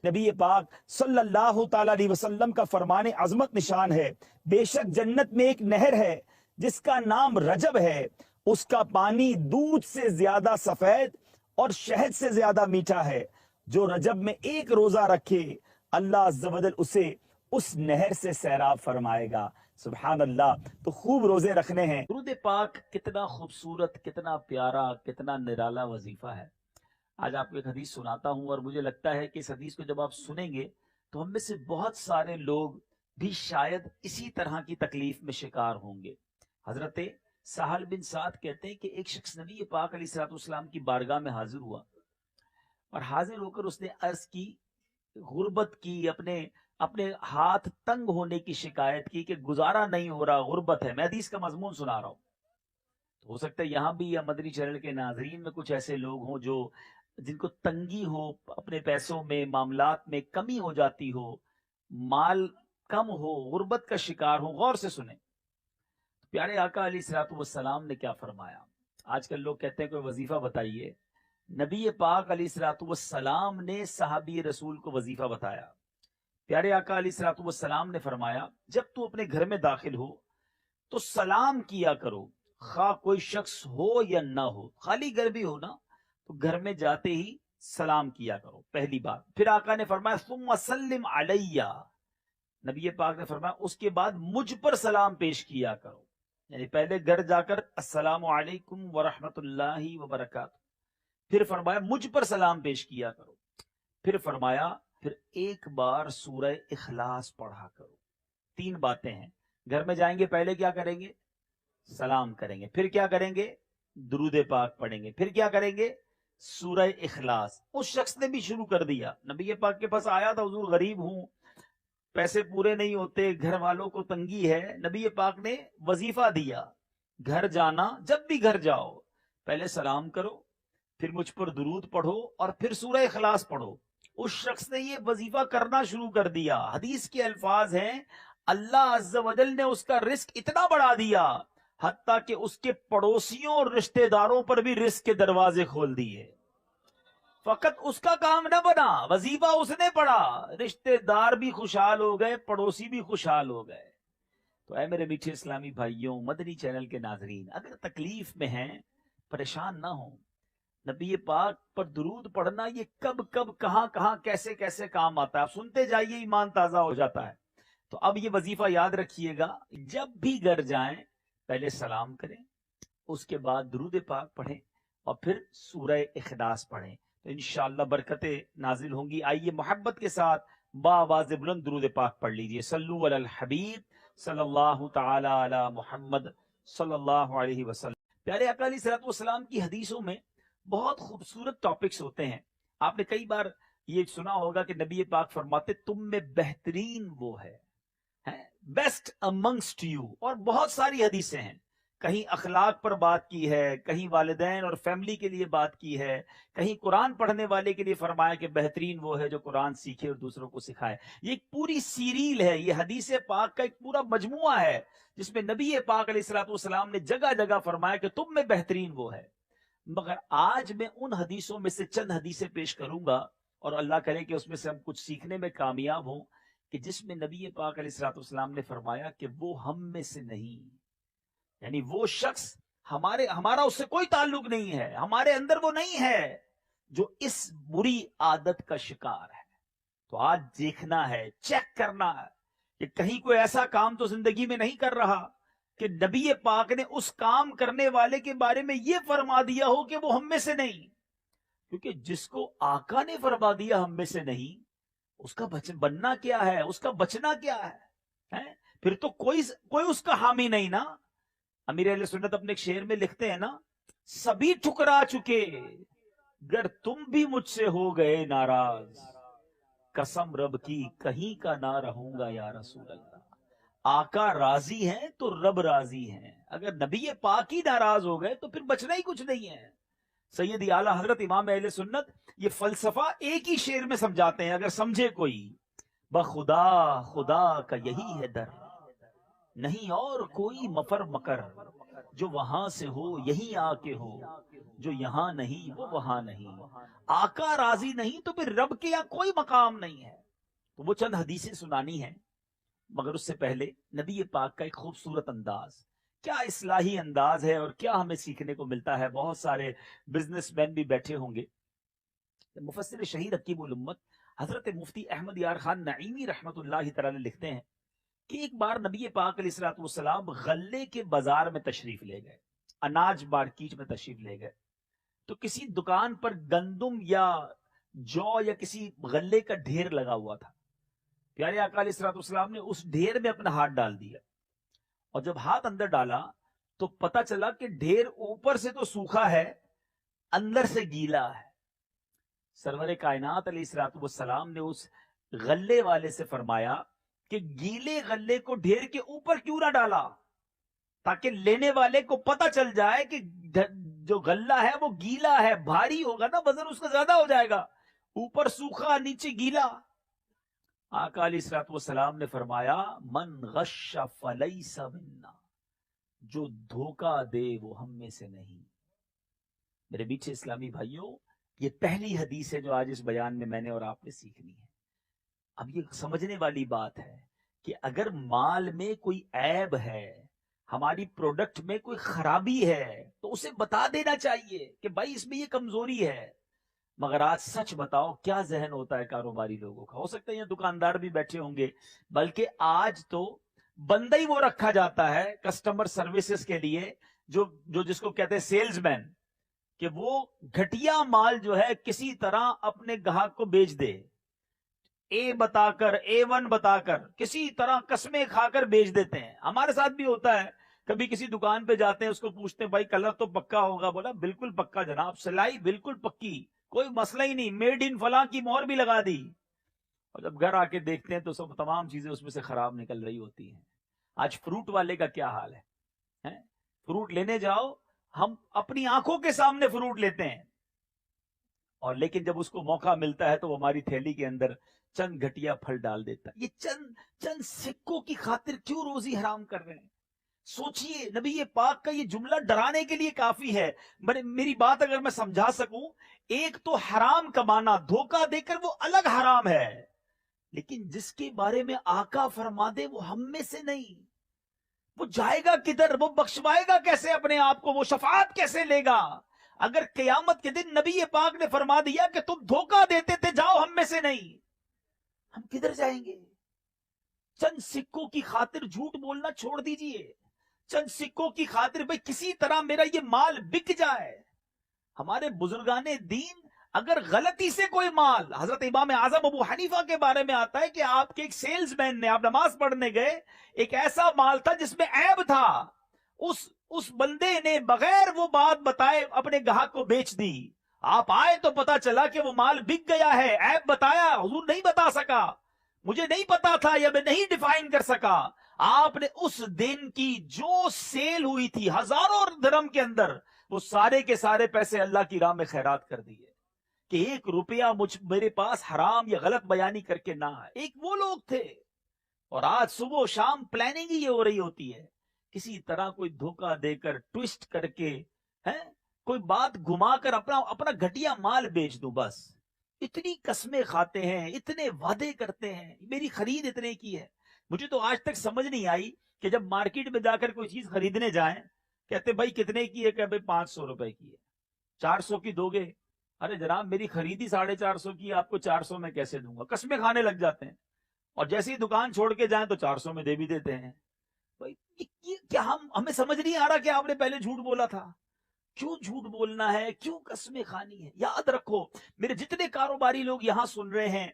نبی پاک صلی اللہ تعالی علیہ وسلم کا فرمان عظمت نشان ہے، بے شک جنت میں ایک نہر ہے جس کا نام رجب ہے، اس کا پانی دودھ سے زیادہ سفید اور شہد سے زیادہ میٹھا ہے، جو رجب میں ایک روزہ رکھے اللہ عز و جل اسے اس نہر سے سیراب فرمائے گا۔ سبحان اللہ۔ تو خوب روزے رکھنے ہیں۔ درود پاک کتنا خوبصورت، کتنا پیارا، کتنا نرالا وظیفہ ہے۔ آج آپ کو ایک حدیث سناتا ہوں، اور مجھے لگتا ہے کہ اس حدیث کو جب آپ سنیں گے تو ہم میں سے بہت سارے لوگ بھی شاید اسی طرح کی تکلیف میں شکار ہوں گے۔ حضرت سہل بن سعد کہتے ہیں کہ ایک شخص نبی پاک علیہ الصلوۃ والسلام کی بارگاہ میں حاضر ہوا، اور حاضر ہو کر اس نے عرض کی، غربت کی، اپنے ہاتھ تنگ ہونے کی شکایت کی کہ گزارا نہیں ہو رہا، غربت ہے۔ میں حدیث کا مضمون سنا رہا ہوں، تو ہو سکتا ہے یہاں بھی یا مدنی چینل کے ناظرین میں کچھ ایسے لوگ ہوں جو جن کو تنگی ہو، اپنے پیسوں میں، معاملات میں کمی ہو جاتی ہو، مال کم ہو، غربت کا شکار ہو۔ غور سے سنیں، پیارے آقا علیہ الصلوۃ والسلام نے کیا فرمایا۔ آج کل لوگ کہتے ہیں کوئی وظیفہ بتائیے، نبی پاک علیہ الصلوۃ والسلام نے صحابی رسول کو وظیفہ بتایا۔ پیارے آقا علیہ الصلوۃ والسلام نے فرمایا، جب تو اپنے گھر میں داخل ہو تو سلام کیا کرو، خواہ کوئی شخص ہو یا نہ ہو، خالی گھر بھی ہو نا تو گھر میں جاتے ہی سلام کیا کرو، پہلی بات۔ پھر آقا نے فرمایا ثم سلم علیہ، نبی پاک نے فرمایا اس کے بعد مجھ پر سلام پیش کیا کرو، یعنی پہلے گھر جا کر السلام علیکم ورحمۃ اللہ وبرکاتہ، پھر فرمایا مجھ پر سلام پیش کیا کرو، پھر فرمایا پھر ایک بار سورہ اخلاص پڑھا کرو۔ تین باتیں ہیں، گھر میں جائیں گے پہلے کیا کریں گے؟ سلام کریں گے، پھر کیا کریں گے؟ درود پاک پڑھیں گے، پھر کیا کریں گے؟ سورہ اخلاص۔ اس شخص نے بھی شروع کر دیا، نبی پاک کے پاس آیا تھا، حضور غریب ہوں، پیسے پورے نہیں ہوتے، گھر والوں کو تنگی ہے۔ نبی پاک نے وظیفہ دیا، گھر جانا، جب بھی گھر جاؤ پہلے سلام کرو، پھر مجھ پر درود پڑھو، اور پھر سورہ اخلاص پڑھو۔ اس شخص نے یہ وظیفہ کرنا شروع کر دیا۔ حدیث کے الفاظ ہیں، اللہ عز و جل نے اس کا رزق اتنا بڑھا دیا حتیٰ کہ اس کے پڑوسیوں اور رشتہ داروں پر بھی رزق کے دروازے کھول دیے۔ فقط اس کا کام نہ بنا، وظیفہ اس نے پڑھا، رشتہ دار بھی خوشحال ہو گئے، پڑوسی بھی خوشحال ہو گئے۔ تو اے میرے میٹھے اسلامی بھائیوں، مدنی چینل کے ناظرین، اگر تکلیف میں ہیں پریشان نہ ہوں، نبی پاک پر درود پڑھنا یہ کب کب کہاں کہاں کیسے کیسے کام آتا ہے، آپ سنتے جائیے، ایمان تازہ ہو جاتا ہے۔ تو اب یہ وظیفہ یاد رکھیے گا، جب بھی گھر جائیں پہلے سلام کریں، اس کے بعد درود پاک پڑھیں، اور پھر سورہ اخلاص پڑھیں، تو انشاءاللہ برکتیں نازل ہوں گی۔ آئیے محبت کے ساتھ بآواز بلند درود پاک پڑھ لیجئے۔ صلو علی الحبیب صلی اللہ تعالی علی محمد صلی اللہ علیہ وسلم۔ پیارے آقا علیہ الصلوۃ والسلام کی حدیثوں میں بہت خوبصورت ٹاپکس ہوتے ہیں۔ آپ نے کئی بار یہ سنا ہوگا کہ نبی پاک فرماتے تم میں بہترین وہ ہے، بیسٹ امنگسٹ یو، اور بہت ساری حدیثیں ہیں، کہیں اخلاق پر بات کی ہے، کہیں والدین اور فیملی کے لیے بات کی ہے، کہیں قرآن پڑھنے والے کے لیے فرمایا کہ بہترین وہ ہے جو قرآن سیکھے اور دوسروں کو سکھائے۔ یہ ایک پوری سیریل ہے، یہ حدیث پاک کا ایک پورا مجموعہ ہے جس میں نبی پاک علیہ الصلوۃ والسلام نے جگہ جگہ فرمایا کہ تم میں بہترین وہ ہے۔ مگر آج میں ان حدیثوں میں سے چند حدیثیں پیش کروں گا، اور اللہ کرے کہ اس میں سے ہم کچھ سیکھنے میں کامیاب ہوں، کہ جس میں نبی پاک علیہ الصلوۃ والسلام نے فرمایا کہ وہ ہم میں سے نہیں، یعنی وہ شخص ہمارا اس سے کوئی تعلق نہیں ہے، ہمارے اندر وہ نہیں ہے جو اس بری عادت کا شکار ہے۔ تو آج دیکھنا ہے، چیک کرنا ہے کہ کہیں کوئی ایسا کام تو زندگی میں نہیں کر رہا کہ نبی پاک نے اس کام کرنے والے کے بارے میں یہ فرما دیا ہو کہ وہ ہم میں سے نہیں، کیونکہ جس کو آقا نے فرما دیا ہم میں سے نہیں، اس کا بننا کیا ہے، اس کا بچنا کیا ہے؟ پھر تو کوئی اس کا حامی نہیں نا۔ امیر اہل سنت اپنے ایک شعر میں لکھتے ہیں نا، سبھی ٹھکرا چکے گر تم بھی مجھ سے ہو گئے ناراض، قسم رب کی کہیں کا نہ رہوں گا یا رسول اللہ۔ آقا راضی ہیں تو رب راضی ہیں، اگر نبی پاک ہی ناراض ہو گئے تو پھر بچنا ہی کچھ نہیں ہے۔ سید اعلیٰ حضرت امام اہل سنت یہ فلسفہ ایک ہی شعر میں سمجھاتے ہیں، اگر سمجھے کوئی، بخدا خدا کا یہی ہے در، نہیں اور کوئی مفر مکر، جو وہاں سے ہو یہیں آ کے ہو، جو یہاں نہیں وہ وہاں نہیں، آقا راضی نہیں تو پھر رب کے یہاں کوئی مقام نہیں ہے۔ تو وہ چند حدیثیں سنانی ہیں، مگر اس سے پہلے نبی پاک کا ایک خوبصورت انداز، کیا اصلاحی انداز ہے اور کیا ہمیں سیکھنے کو ملتا ہے۔ بہت سارے بزنس مین بھی بیٹھے ہوں گے۔ مفسر شہید حکیم الامت حضرت مفتی احمد یار خان نعیمی رحمت اللہ تعالی لکھتے ہیں کہ ایک بار نبی پاک علیہ الصلوۃ والسلام غلے کے بازار میں تشریف لے گئے، اناج مارکیٹ میں تشریف لے گئے، تو کسی دکان پر گندم یا جو یا کسی غلے کا ڈھیر لگا ہوا تھا۔ پیارے آقا علیہ الصلوۃ والسلام نے اس ڈھیر میں اپنا ہاتھ ڈال دیا، اور جب ہاتھ اندر ڈالا تو پتا چلا کہ ڈھیر اوپر سے تو سوکھا ہے، اندر سے گیلا ہے۔ سرور کائنات علیہ الصلوۃ والسلام نے اس غلے والے سے فرمایا کہ گیلے غلے کو ڈھیر کے اوپر کیوں نہ ڈالا، تاکہ لینے والے کو پتا چل جائے کہ جو غلہ ہے وہ گیلا ہے، بھاری ہوگا نا، وزن اس کا زیادہ ہو جائے گا، اوپر سوکھا نیچے گیلا۔ آقا علیہ الصلوۃ والسلام نے فرمایا من غش فلیس منا، جو دھوکہ دے وہ ہم میں سے نہیں۔ میرے میٹھے اسلامی بھائیوں، یہ پہلی حدیث ہے جو آج اس بیان میں نے اور آپ نے سیکھنی ہے۔ اب یہ سمجھنے والی بات ہے کہ اگر مال میں کوئی عیب ہے، ہماری پروڈکٹ میں کوئی خرابی ہے، تو اسے بتا دینا چاہیے کہ بھائی اس میں یہ کمزوری ہے۔ مگر آج سچ بتاؤ کیا ذہن ہوتا ہے کاروباری لوگوں کا؟ ہو سکتا ہے یہ دکاندار بھی بیٹھے ہوں گے، بلکہ آج تو بندہ ہی وہ رکھا جاتا ہے کسٹمر سروسز کے لیے، جو جس کو کہتے ہیں سیلز مین، کہ وہ گھٹیا مال جو ہے کسی طرح اپنے گاہک کو بیچ دے، اے بتا کر، A1 بتا کر، کسی طرح قسمیں کھا کر بیچ دیتے ہیں۔ ہمارے ساتھ بھی ہوتا ہے، کبھی کسی دکان پہ جاتے ہیں، اس کو پوچھتے ہیں بھائی کلر تو پکا ہوگا، بولا بالکل پکا جناب، سلائی بالکل پکی، کوئی مسئلہ ہی نہیں، میڈ ان فلاں کی مہر بھی لگا دی۔ اور جب گھر آ کے دیکھتے ہیں تو سب تمام چیزیں اس میں سے خراب نکل رہی ہوتی ہیں۔ آج فروٹ والے کا کیا حال ہے؟ فروٹ لینے جاؤ، ہم اپنی آنکھوں کے سامنے فروٹ لیتے ہیں، اور لیکن جب اس کو موقع ملتا ہے تو وہ ہماری تھیلی کے اندر چند گھٹیا پھل ڈال دیتا ہے۔ یہ چند سکوں کی خاطر کیوں روزی حرام کر رہے ہیں؟ سوچئے، نبی پاک کا یہ جملہ ڈرانے کے لیے کافی ہے۔ میری بات اگر میں سمجھا سکوں، ایک تو حرام کمانا، دھوکہ دے کر، وہ الگ حرام ہے، لیکن جس کے بارے میں آقا فرما دے وہ ہم میں سے نہیں، وہ جائے گا کدھر؟ وہ بخشوائے گا کیسے اپنے آپ کو؟ وہ شفاعت کیسے لے گا؟ اگر قیامت کے دن نبی پاک نے فرما دیا کہ تم دھوکہ دیتے تھے، جاؤ ہم میں سے نہیں، ہم کدھر جائیں گے؟ چند سکوں کی خاطر جھوٹ بولنا چھوڑ دیجئے، چند سکوں کی خاطر بھئی کسی طرح میرا یہ مال بک جائے۔ ہمارے بزرگان دین اگر غلطی سے کوئی مال، حضرت امام اعظم ابو حنیفہ کے بارے میں آتا ہے کہ آپ کے ایک سیلز مین نے، آپ نماز پڑھنے گئے، ایک ایسا مال تھا جس میں عیب تھا، اس بندے نے بغیر وہ بات بتائے اپنے گاہک کو بیچ دی۔ آپ آئے تو پتا چلا کہ وہ مال بک گیا ہے، عیب بتایا، حضور نہیں بتا سکا، مجھے نہیں پتا تھا یا میں نہیں ڈیفائن کر سکا۔ آپ نے اس دن کی جو سیل ہوئی تھی ہزاروں درہم کے اندر، وہ سارے کے سارے پیسے اللہ کی راہ میں خیرات کر دیے، کہ ایک روپیہ میرے پاس حرام یا غلط بیانی کر کے نہ آئے۔ ایک وہ لوگ تھے، اور آج صبح و شام پلاننگ ہی یہ ہو رہی ہوتی ہے، کسی طرح کوئی دھوکہ دے کر، ٹویسٹ کر کے، کوئی بات گھما کر اپنا گھٹیا مال بیچ دوں، بس اتنی قسمیں کھاتے ہیں، اتنے وعدے کرتے ہیں، میری خرید اتنے کی ہے۔ مجھے تو آج تک سمجھ نہیں آئی کہ جب مارکیٹ میں جا کر کوئی چیز خریدنے جائیں، کہتے بھائی کتنے کی ہے، کہ بھائی 500 روپے کی ہے، 400 کی دو گے؟ ارے جناب میری خریدی 450 کی، آپ کو 400 میں کیسے دوں گا؟ قسمیں کھانے لگ جاتے ہیں، اور جیسے ہی دکان چھوڑ کے جائیں تو 400 میں دے بھی دیتے ہیں۔ بھائی کیا ہمیں سمجھ نہیں آ رہا کہ آپ نے پہلے جھوٹ بولا تھا؟ کیوں جھوٹ بولنا ہے؟ کیوں قسمیں کھانی ہے؟ یاد رکھو میرے جتنے کاروباری لوگ یہاں سن رہے ہیں،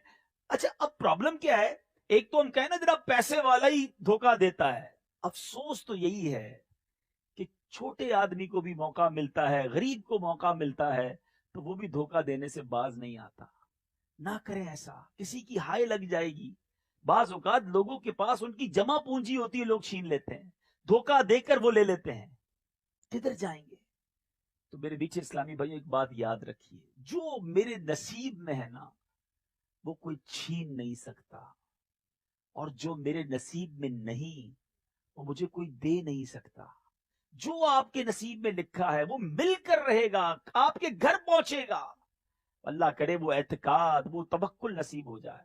اچھا اب پرابلم کیا ہے؟ ایک تو ہم کہیں نا جناب پیسے والا ہی دھوکہ دیتا ہے، افسوس تو یہی ہے کہ چھوٹے آدمی کو بھی موقع ملتا ہے، غریب کو موقع ملتا ہے، تو وہ بھی دھوکہ دینے سے باز نہیں آتا۔ نہ کریں ایسا، کسی کی ہائے لگ جائے گی۔ بعض اوقات لوگوں کے پاس ان کی جمع پونجی ہوتی ہے، لوگ چھین لیتے ہیں، دھوکہ دے کر وہ لے لیتے ہیں، کدھر جائیں گے؟ تو میرے بیچ اسلامی بھائیوں ایک بات یاد رکھیے، جو میرے نصیب میں ہے نا وہ کوئی چھین نہیں سکتا، اور جو میرے نصیب میں نہیں وہ مجھے کوئی دے نہیں سکتا۔ جو آپ کے نصیب میں لکھا ہے وہ مل کر رہے گا، آپ کے گھر پہنچے گا. اللہ کرے وہ اعتقاد، وہ توکل نصیب ہو جائے.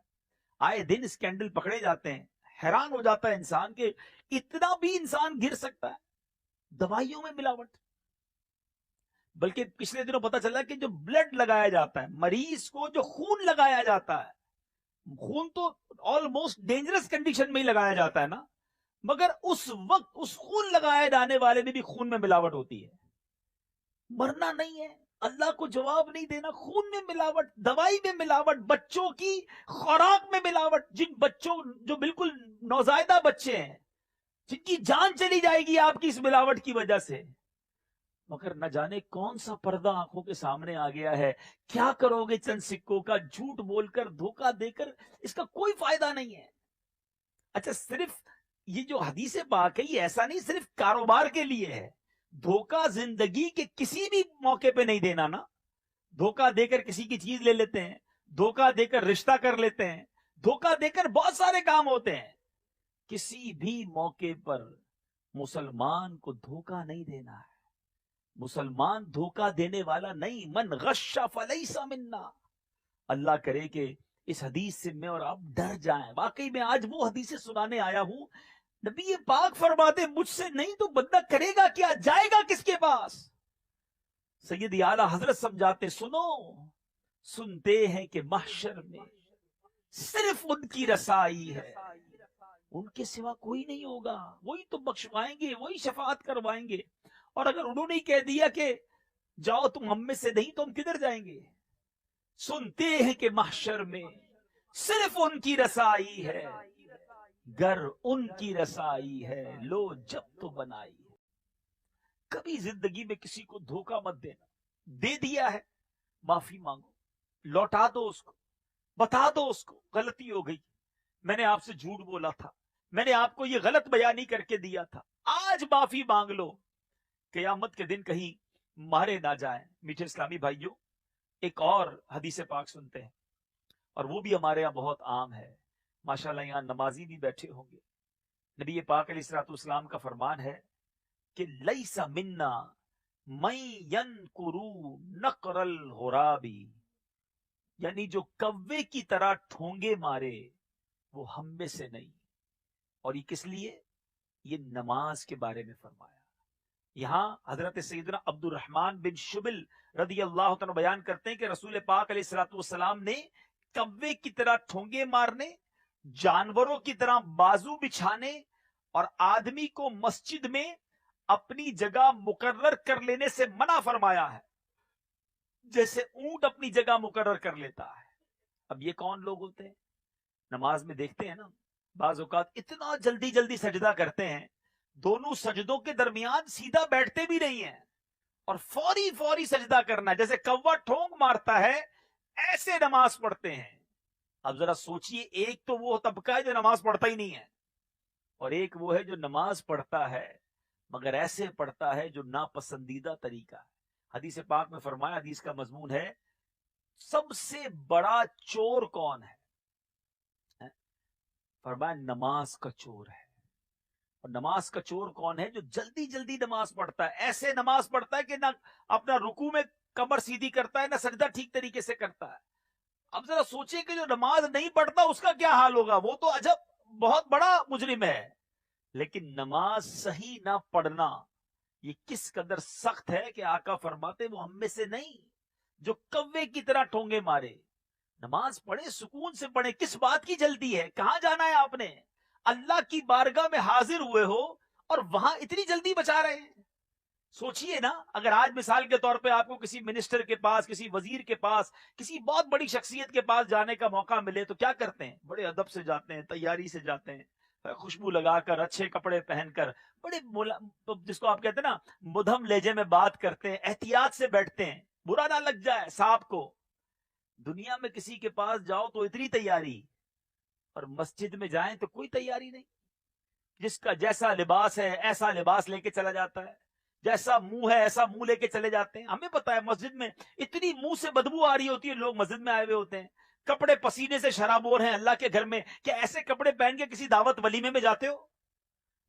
آئے دن اسکینڈل پکڑے جاتے ہیں، حیران ہو جاتا ہے انسان کہ اتنا بھی انسان گر سکتا ہے. دوائیوں میں ملاوٹ. بلکہ پچھلے دنوں پتا چلا کہ جو بلڈ لگایا جاتا ہے مریض کو، جو خون لگایا جاتا ہے، خون تو آلموسٹ ڈینجرس کنڈیشن میں ہی لگایا جاتا ہے نا، مگر اس وقت اس خون لگائے جانے والے میں بھی خون میں ملاوٹ ہوتی ہے. مرنا نہیں ہے، اللہ کو جواب نہیں دینا. خون میں ملاوٹ، دوائی میں ملاوٹ، بچوں کی خوراک میں ملاوٹ. جن بچوں جو بالکل نوزائیدہ بچے ہیں، جن کی جان چلی جائے گی آپ کی اس ملاوٹ کی وجہ سے، مگر نہ جانے کون سا پردہ آنکھوں کے سامنے آ گیا ہے. کیا کرو گے چند سکوں کا؟ جھوٹ بول کر، دھوکہ دے کر، اس کا کوئی فائدہ نہیں ہے. اچھا، صرف یہ جو حدیث پاک ہے یہ ایسا نہیں صرف کاروبار کے لیے ہے. دھوکہ زندگی کے کسی بھی موقع پہ نہیں دینا نا. دھوکہ دے کر کسی کی چیز لے لیتے ہیں، دھوکہ دے کر رشتہ کر لیتے ہیں، دھوکہ دے کر بہت سارے کام ہوتے ہیں. کسی بھی موقع پر مسلمان کو دھوکہ نہیں دینا ہے. مسلمان دھوکہ دینے والا نہیں. من غش فلیس منا. اللہ کرے کہ اس حدیث سے میں اور آپ ڈر جائیں. واقعی میں آج وہ حدیثیں سنانے آیا ہوں. نبی پاک فرماتے مجھ سے نہیں تو بندہ کرے گا کیا، جائے گا کس کے پاس؟ سید اعلیٰ حضرت سمجھاتے، سنو، سنتے ہیں کہ محشر میں صرف ان کی رسائی ہے، ان کے سوا کوئی نہیں ہوگا. وہی تو بخشوائیں گے، وہی شفاعت کروائیں گے. اور اگر انہوں نے کہہ دیا کہ جاؤ تم ہم میں سے نہیں، تو ہم کدھر جائیں گے؟ سنتے ہیں کہ محشر میں صرف ان کی رسائی ہے، گر ان کی رسائی ہے لو جب تو بنائی. کبھی زندگی میں کسی کو دھوکہ مت دینا. دے دیا ہے، معافی مانگو، لوٹا دو اس کو، بتا دو اس کو غلطی ہو گئی، میں نے آپ سے جھوٹ بولا تھا، میں نے آپ کو یہ غلط بیانی کر کے دیا تھا، آج معافی مانگ لو. قیامت کے دن کہیں مارے نہ جائیں. میٹھے اسلامی بھائیوں، ایک اور حدیث پاک سنتے ہیں، اور وہ بھی ہمارے یہاں بہت عام ہے. ماشاءاللہ یہاں نمازی بھی بیٹھے ہوں گے. نبی پاک علیہ الصلوۃ والسلام کا فرمان ہے کہ لیس منا من ینکر نقر الغرابی، یعنی جو کوے کی طرح ٹھونگے مارے وہ ہم میں سے نہیں. اور یہ کس لیے؟ یہ نماز کے بارے میں فرمایا. یہاں حضرت سیدنا عبد الرحمن بن شبل رضی اللہ عنہ بیان کرتے ہیں کہ رسول پاک علیہ الصلوۃ والسلام نے کوے کی طرح ٹھونگے مارنے، جانوروں کی طرح بازو بچھانے اور آدمی کو مسجد میں اپنی جگہ مقرر کر لینے سے منع فرمایا ہے، جیسے اونٹ اپنی جگہ مقرر کر لیتا ہے. اب یہ کون لوگ ہوتے ہیں؟ نماز میں دیکھتے ہیں نا، بعض اوقات اتنا جلدی جلدی سجدہ کرتے ہیں، دونوں سجدوں کے درمیان سیدھا بیٹھتے بھی نہیں ہیں، اور فوری فوری سجدہ کرنا، جیسے کوا ٹھونگ مارتا ہے ایسے نماز پڑھتے ہیں. اب ذرا سوچئے، ایک تو وہ طبقہ ہے جو نماز پڑھتا ہی نہیں ہے، اور ایک وہ ہے جو نماز پڑھتا ہے مگر ایسے پڑھتا ہے جو ناپسندیدہ طریقہ ہے. حدیث پاک میں فرمایا، حدیث کا مضمون ہے سب سے بڑا چور کون ہے؟ فرمایا نماز کا چور ہے. اور نماز کا چور کون ہے؟ جو جلدی جلدی نماز پڑھتا ہے، ایسے نماز پڑھتا ہے کہ نہ اپنا رکوع میں کمر سیدھی کرتا ہے، نہ سجدہ ٹھیک طریقے سے کرتا ہے. اب ذرا سوچیں کہ جو نماز نہیں پڑھتا اس کا کیا حال ہوگا. وہ تو عجب بہت بڑا مجرم ہے. لیکن نماز صحیح نہ پڑھنا یہ کس قدر سخت ہے کہ آقا فرماتے وہ ہم میں سے نہیں جو کوے کی طرح ٹھونگے مارے. نماز پڑھے، سکون سے پڑھے. کس بات کی جلدی ہے؟ کہاں جانا ہے آپ نے؟ اللہ کی بارگاہ میں حاضر ہوئے ہو اور وہاں اتنی جلدی بچا رہے ہیں. سوچئے نا، اگر آج مثال کے طور پہ آپ کو کسی منسٹر کے پاس، کسی وزیر کے پاس، کسی بہت بڑی شخصیت کے پاس جانے کا موقع ملے تو کیا کرتے ہیں؟ بڑے ادب سے جاتے ہیں، تیاری سے جاتے ہیں، خوشبو لگا کر، اچھے کپڑے پہن کر، بڑے جس کو آپ کہتے ہیں نا مدھم لہجے میں بات کرتے ہیں، احتیاط سے بیٹھتے ہیں، برا نہ لگ جائے صاحب کو. دنیا میں کسی کے پاس جاؤ تو اتنی تیاری، اور مسجد میں جائیں تو کوئی تیاری نہیں. جس کا جیسا لباس ہے ایسا لباس لے کے چلا جاتا ہے، جیسا منہ ہے ایسا منہ لے کے چلے جاتے ہیں. ہمیں پتا ہے مسجد میں اتنی منہ سے بدبو آ رہی ہوتی ہے، لوگ مسجد میں آئے ہوئے ہوتے ہیں، کپڑے پسینے سے شرابور ہیں اللہ کے گھر میں. کیا ایسے کپڑے پہن کے کسی دعوت ولیمے میں جاتے ہو؟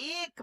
1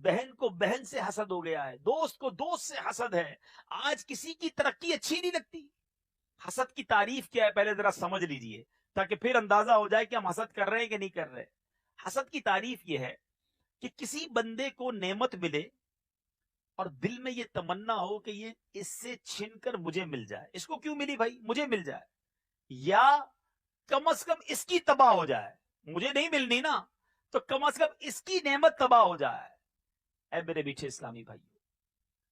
بہن کو بہن سے حسد ہو گیا ہے، دوست کو دوست سے حسد ہے. آج کسی کی ترقی اچھی نہیں لگتی. حسد کی تعریف کیا ہے پہلے ذرا سمجھ لیجئے، تاکہ پھر اندازہ ہو جائے کہ ہم حسد کر رہے ہیں کہ نہیں کر رہے. حسد کی تعریف یہ ہے کہ کسی بندے کو نعمت ملے اور دل میں یہ تمنا ہو کہ یہ اس سے چھن کر مجھے مل جائے. اس کو کیوں ملی بھائی؟ مجھے مل جائے، یا کم از کم اس کی تباہ ہو جائے. مجھے نہیں ملنی نا، تو کم از کم اس کی نعمت تباہ ہو جائے. اے میرے میٹھے اسلامی بھائیو،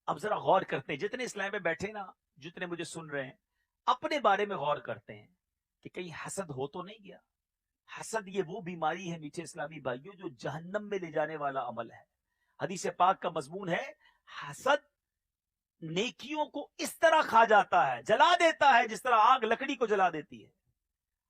اب ذرا غور کرتے ہیں، جتنے اسلام میں بیٹھے نا، جتنے مجھے سن رہے ہیں، اپنے بارے میں غور کرتے ہیں کہ کہیں حسد ہو تو نہیں گیا. حسد یہ وہ بیماری ہے میٹھے اسلامی بھائیوں جو جہنم میں لے جانے والا عمل ہے. حدیث پاک کا مضمون ہے حسد نیکیوں کو اس طرح کھا جاتا ہے، جلا دیتا ہے جس طرح آگ لکڑی کو جلا دیتی ہے.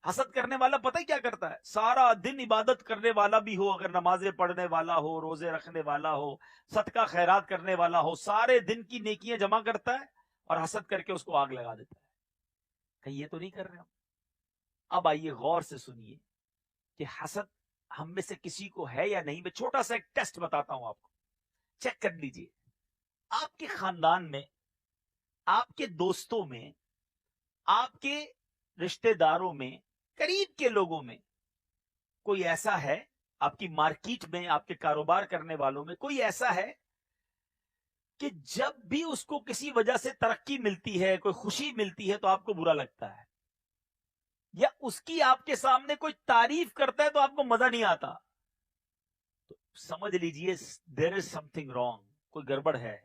حسد کرنے والا پتہ کیا کرتا ہے؟ سارا دن عبادت کرنے والا بھی ہو، اگر نمازیں پڑھنے والا ہو، روزے رکھنے والا ہو، صدقہ خیرات کرنے والا ہو، سارے دن کی نیکیاں جمع کرتا ہے اور حسد کر کے اس کو آگ لگا دیتا ہے. کہیں یہ تو نہیں کر رہے ہم؟ اب آئیے غور سے سنیے کہ حسد ہم میں سے کسی کو ہے یا نہیں. میں چھوٹا سا ایک ٹیسٹ بتاتا ہوں آپ کو، چیک کر لیجئے. آپ کے خاندان میں، آپ کے دوستوں میں، آپ کے رشتہ داروں میں، قریب کے لوگوں میں کوئی ایسا ہے، آپ کی مارکیٹ میں، آپ کے کاروبار کرنے والوں میں کوئی ایسا ہے کہ جب بھی اس کو کسی وجہ سے ترقی ملتی ہے، کوئی خوشی ملتی ہے تو آپ کو برا لگتا ہے، یا اس کی آپ کے سامنے کوئی تعریف کرتا ہے تو آپ کو مزہ نہیں آتا؟ تو سمجھ لیجئے دیر از سم تھنگ رانگ، کوئی گڑبڑ ہے.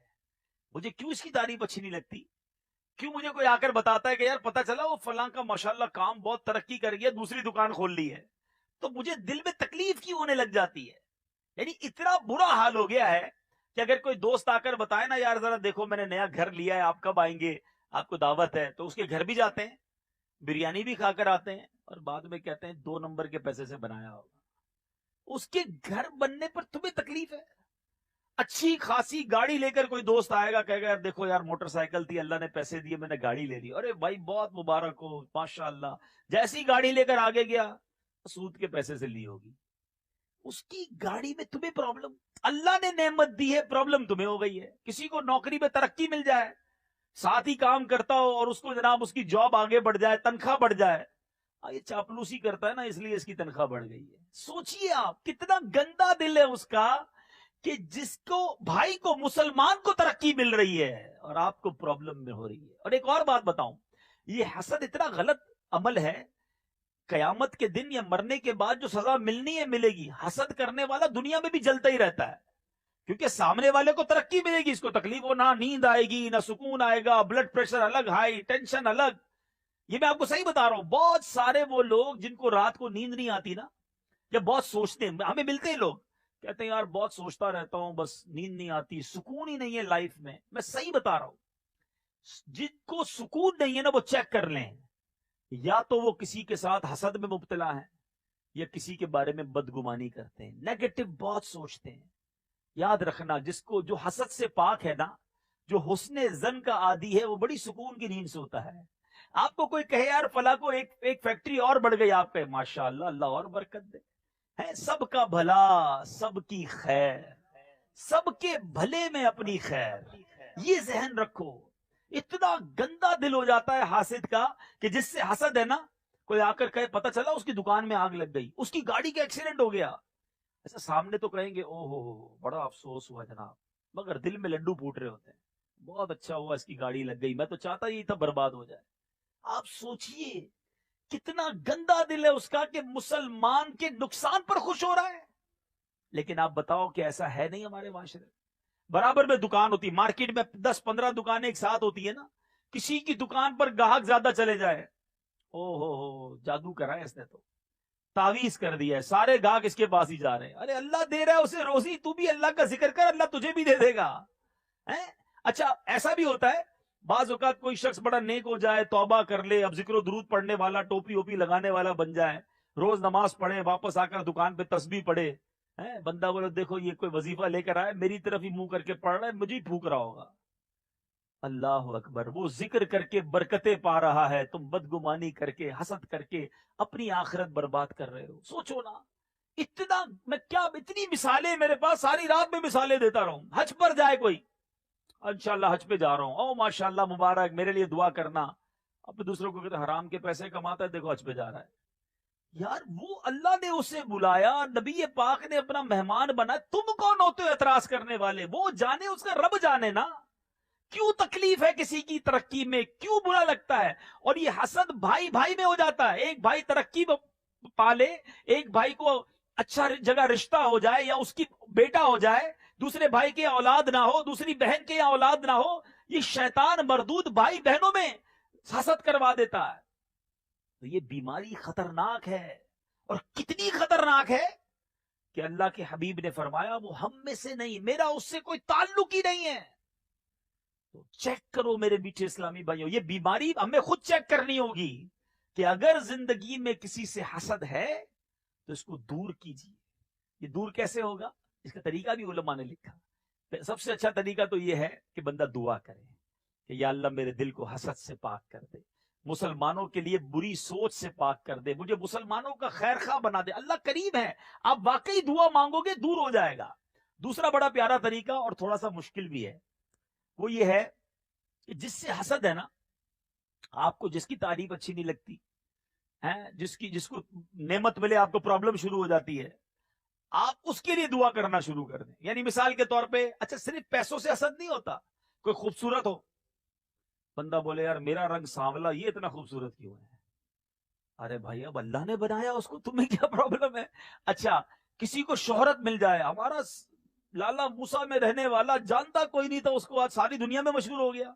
مجھے کیوں اس کی تعریف اچھی نہیں لگتی؟ کیوں مجھے کوئی آ کر بتاتا ہے کہ یار پتا چلا وہ فلاں کا ماشاءاللہ کام بہت ترقی کر گیا، دوسری دکان کھول لی ہے، تو مجھے دل میں تکلیف کیوں ہونے لگ جاتی ہے؟ یعنی اتنا برا حال ہو گیا ہے کہ اگر کوئی دوست آ کر بتائے نا یار ذرا دیکھو میں نے نیا گھر لیا ہے، آپ کب آئیں گے، آپ کو دعوت ہے، تو اس کے گھر بھی جاتے ہیں، بریانی بھی کھا کر آتے ہیں، اور بعد میں کہتے ہیں 2 نمبر کے پیسے سے بنایا ہوگا. اس کے گھر بننے پر تمہیں تکلیف ہے؟ اچھی خاصی گاڑی لے کر کوئی دوست آئے گا، کہے گا یار دیکھو یار موٹر سائیکل تھی، اللہ نے پیسے دیے، میں نے گاڑی لے لی. ارے بھائی بہت مبارک ہو، ماشاءاللہ. جیسی گاڑی لے کر آگے گیا، سود کے پیسے سے لی ہوگی. اس کی گاڑی میں تمہیں پرابلم، اللہ نے نعمت دی ہے، پرابلم تمہیں ہو گئی ہے. کسی کو نوکری میں ترقی مل جائے، ساتھ ہی کام کرتا ہو اور اس کو جناب اس کی جاب آگے بڑھ جائے، تنخواہ بڑھ جائے، یہ چاپلوسی کرتا ہے نا اس لیے اس کی تنخواہ بڑھ گئی ہے. سوچئے آپ کتنا گندا دل ہے اس کا کہ جس کو بھائی کو، مسلمان کو ترقی مل رہی ہے اور آپ کو پرابلم میں ہو رہی ہے. اور ایک اور بات بتاؤں، یہ حسد اتنا غلط عمل ہے، قیامت کے دن یا مرنے کے بعد جو سزا ملنی ہے ملے گی. حسد کرنے والا دنیا میں بھی جلتا ہی رہتا ہے، کیونکہ سامنے والے کو ترقی ملے گی، اس کو تکلیف ہو، نہ نیند آئے گی، نہ سکون آئے گا، بلڈ پریشر الگ ہائی، ٹینشن الگ. یہ میں آپ کو صحیح بتا رہا ہوں. بہت سارے وہ لوگ جن کو رات کو نیند نہیں آتی نا، یا بہت سوچتے ہیں، ہمیں ملتے ہیں لوگ کہتے ہیں یار بہت سوچتا رہتا ہوں، بس نیند نہیں آتی، سکون ہی نہیں ہے لائف میں. میں صحیح بتا رہا ہوں، جن کو سکون نہیں ہے نا وہ چیک کر لیں، یا تو وہ کسی کے ساتھ حسد میں مبتلا ہیں، یا کسی کے بارے میں بدگمانی کرتے ہیں، نیگیٹو بہت سوچتے ہیں. یاد رکھنا، جس کو جو حسد سے پاک ہے نا، جو حسن زن کا عادی ہے، وہ بڑی سکون کی نیند سے ہوتا ہے. آپ کو کوئی کہے یار فلاں کو ایک فیکٹری اور بڑھ گئی، آپ کہے ماشاءاللہ اللہ اور برکت دے. ہے سب کا بھلا، سب کی خیر، سب کے بھلے میں اپنی خیر. یہ ذہن رکھو. اتنا گندا دل ہو جاتا ہے حاسد کا کہ جس سے حسد ہے نا، کوئی آ کر کہے پتہ چلا اس کی دکان میں آگ لگ گئی، اس کی گاڑی کا ایکسیڈنٹ ہو گیا، ایسا سامنے تو کہیں گے او ہو بڑا افسوس ہوا جناب، مگر دل میں لڈو پھوٹ رہے ہوتے ہیں، بہت اچھا ہوا اس کی گاڑی لگ گئی، میں تو چاہتا ہی تھا برباد ہو جائے. آپ سوچئے کتنا گندا دل ہے اس کا کہ مسلمان کے نقصان پر خوش ہو رہا ہے. لیکن آپ بتاؤ کہ ایسا ہے نہیں ہمارے معاشرے. برابر میں دکان ہوتی، مارکیٹ میں 10-15 دکانیں ایک ساتھ ہوتی ہے نا، کسی کی دکان پر گاہک زیادہ چلے جائے، او ہو جادو کرا ہے اس نے، تو تعویذ کر دیا ہے، سارے گاہک اس کے پاس ہی جا رہے ہیں. ارے اللہ دے رہا ہے اسے روزی، تو بھی اللہ کا ذکر کر، اللہ تجھے بھی دے دے گا. اچھا ایسا بھی ہوتا ہے بعض اوقات کوئی شخص بڑا نیک ہو جائے، توبہ کر لے، اب ذکر و درود پڑھنے والا، ٹوپی ووپی لگانے والا بن جائے، روز نماز پڑھے، واپس آ کر دکان پہ تسبیح پڑھے، بندہ بولے دیکھو یہ کوئی وظیفہ لے کر آئے، میری طرف ہی منہ کر کے پڑھ رہا ہے، مجھے ہی پھونک رہا ہوگا. اللہ اکبر، وہ ذکر کر کے برکتیں پا رہا ہے، تم بدگمانی کر کے، حسد کر کے اپنی آخرت برباد کر رہے ہو. سوچو نا، اتنا میں کیا اتنی مثالیں میرے پاس، ساری رات میں مثالیں دیتا رہوں. حج پر جائے کوئی، انشاءاللہ حج پہ جا رہا ہوں، او ماشاءاللہ مبارک، میرے لیے دعا کرنا. اب دوسروں کو کہتے حرام کے پیسے کماتا ہے، دیکھو حج پہ جا رہا ہے. یار وہ اللہ نے اسے بلایا، نبی پاک نے اپنا مہمان بنا، تم کون ہوتے ہو اعتراض کرنے والے؟ وہ جانے، اس کا رب جانے نا. کیوں تکلیف ہے کسی کی ترقی میں؟ کیوں برا لگتا ہے؟ اور یہ حسد بھائی بھائی میں ہو جاتا ہے. ایک بھائی ترقی پالے، ایک بھائی کو اچھا جگہ رشتہ ہو جائے یا اس کی بیٹا ہو جائے، دوسرے بھائی کے اولاد نہ ہو، دوسری بہن کے اولاد نہ ہو، یہ شیطان مردود بھائی بہنوں میں حسد کروا دیتا ہے. تو یہ بیماری خطرناک ہے. اور کتنی خطرناک ہے کہ اللہ کے حبیب نے فرمایا وہ ہم میں سے نہیں، میرا اس سے کوئی تعلق ہی نہیں ہے. تو چیک کرو میرے میٹھے اسلامی بھائیوں، یہ بیماری ہمیں خود چیک کرنی ہوگی کہ اگر زندگی میں کسی سے حسد ہے تو اس کو دور کیجیے. یہ دور کیسے ہوگا؟ اس کا طریقہ بھی علماء نے لکھا. سب سے اچھا طریقہ تو یہ ہے کہ بندہ دعا کرے کہ یا اللہ میرے دل کو حسد سے پاک کر دے، مسلمانوں کے لیے بری سوچ سے پاک کر دے، مجھے مسلمانوں کا خیر خواہ بنا دے. اللہ قریب ہے، آپ واقعی دعا مانگو گے دور ہو جائے گا. دوسرا بڑا پیارا طریقہ اور تھوڑا سا مشکل بھی ہے، وہ یہ ہے کہ جس سے حسد ہے نا، آپ کو جس کی تعریف اچھی نہیں لگتی ہے، جس کو نعمت ملے آپ کو پرابلم شروع ہو جاتی ہے، آپ اس کے لیے دعا کرنا شروع کر دیں. یعنی مثال کے طور پہ، اچھا صرف پیسوں سے حسد نہیں ہوتا، کوئی خوبصورت ہو، بندہ بولے یار میرا رنگ سانولا، یہ اتنا خوبصورت کیوں ہے؟ ارے بھائی اب اللہ نے بنایا اس کو، تمہیں کیا پرابلم ہے؟ اچھا کسی کو شہرت مل جائے، ہمارا لالا موسیٰ میں رہنے والا جانتا کوئی نہیں تھا اس کو، آج ساری دنیا میں مشہور ہو گیا.